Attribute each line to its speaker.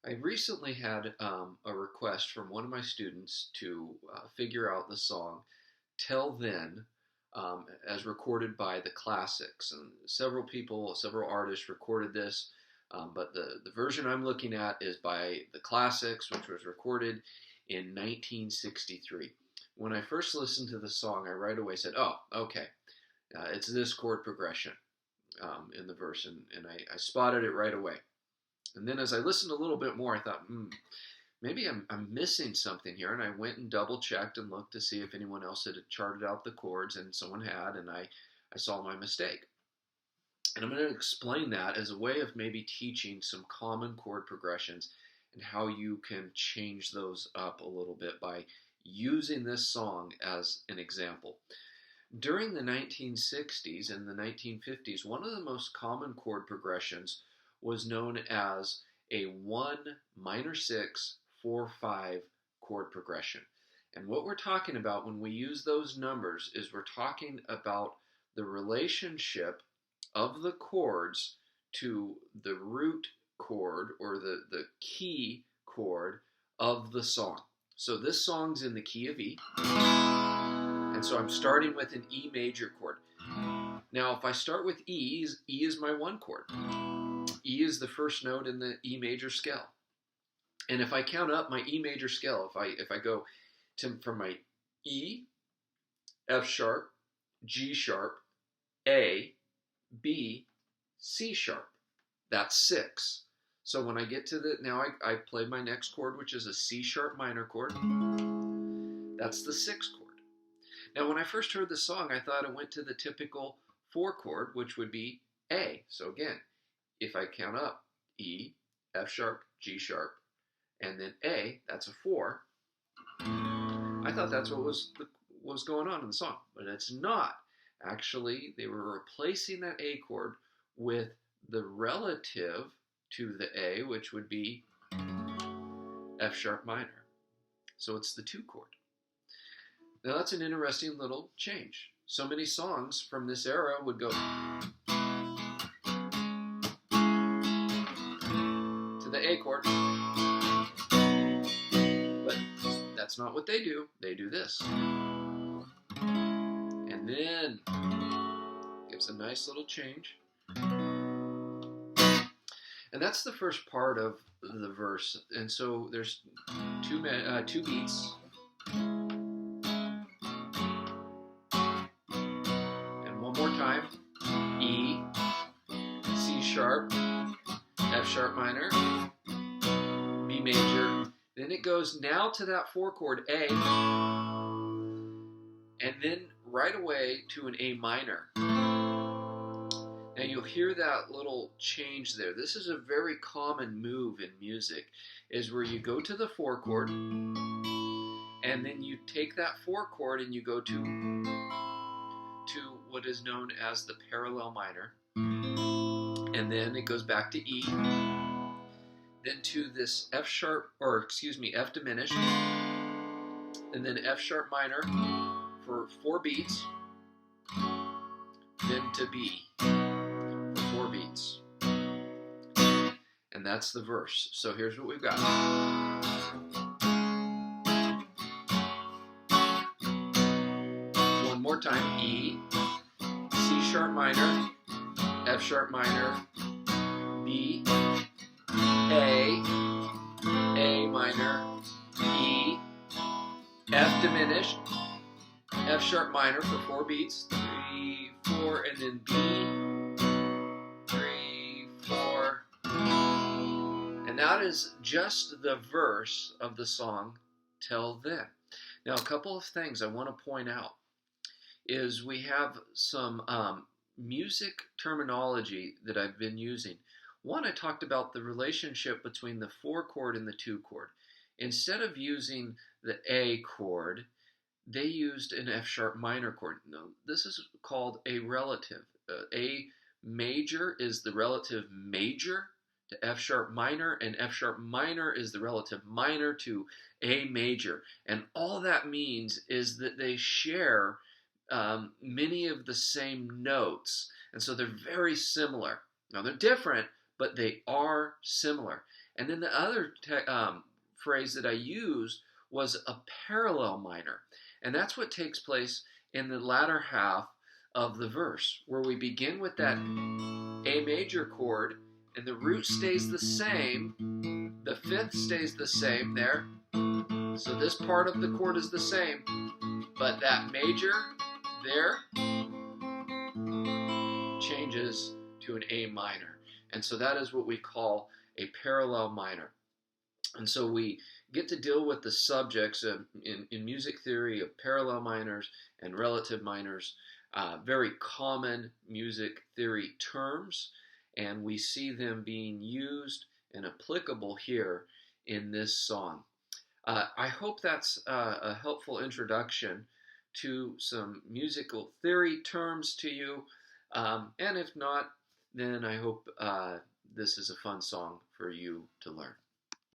Speaker 1: I recently had a request from one of my students to figure out the song Till Then as recorded by the Classics. And several people, several artists recorded this, but the version I'm looking at is by the Classics, which was recorded in 1963. When I first listened to the song, I right away said, oh, okay, it's this chord progression in the verse, and I spotted it right away. And then as I listened a little bit more, I thought, maybe I'm missing something here. And I went and double checked and looked to see if anyone else had charted out the chords, and someone had, and I saw my mistake. And I'm going to explain that as a way of maybe teaching some common chord progressions and how you can change those up a little bit by using this song as an example. During the 1960s and the 1950s, one of the most common chord progressions was known as a 1 minor 6 4 5 chord progression. And what we're talking about when we use those numbers is we're talking about the relationship of the chords to the root chord or the key chord of the song. So this song's in the key of E, and so I'm starting with an E major chord. Now if I start with E is my 1 chord. E is the first note in the E major scale. And if I count up my E major scale, if I go from my E, F sharp, G sharp, A, B, C sharp, that's 6. So when I get to now I play my next chord, which is a C sharp minor chord. That's the 6th chord. Now when I first heard the song, I thought it went to the typical 4 chord, which would be A. So again, if I count up E, F sharp, G sharp, and then A, that's a 4. I thought that's what was going on in the song, but it's not. Actually, they were replacing that A chord with the relative to the A, which would be F sharp minor. So it's the 2 chord. Now that's an interesting little change. So many songs from this era would go the A chord, but that's not what they do. They do this, and then gives a nice little change, and that's the first part of the verse. And so there's two beats, and one more time: E, C sharp, F sharp minor, B major. Then it goes now to that 4 chord A, and then right away to an A minor. Now you'll hear that little change there. This is a very common move in music, is where you go to the 4 chord, and then you take that 4 chord and you go to what is known as the parallel minor, and then it goes back to E, then to this F diminished, and then F sharp minor for 4 beats, then to B for 4 beats. And that's the verse. So here's what we've got. One more time: E, C sharp minor, F sharp minor, B, A minor, E, F diminished, F sharp minor for 4 beats, 3, 4, and then B, 3, 4. And that is just the verse of the song Till Then. Now a couple of things I want to point out is we have some music terminology that I've been using. One, I talked about the relationship between the 4 chord and the 2 chord. Instead of using the A chord, they used an F sharp minor chord. No, this is called a relative. A major is the relative major to F sharp minor, and F sharp minor is the relative minor to A major. And all that means is that they share many of the same notes, and so they're very similar. Now they're different, but they are similar. And then the other phrase that I used was a parallel minor. And that's what takes place in the latter half of the verse, where we begin with that A major chord, and the root stays the same, the fifth stays the same there, so this part of the chord is the same, but that major there changes to an A minor. And so that is what we call a parallel minor. And so we get to deal with the subjects in music theory of parallel minors and relative minors, very common music theory terms, and we see them being used and applicable here in this song. I hope that's a helpful introduction to some musical theory terms to you, and if not, then I hope this is a fun song for you to learn.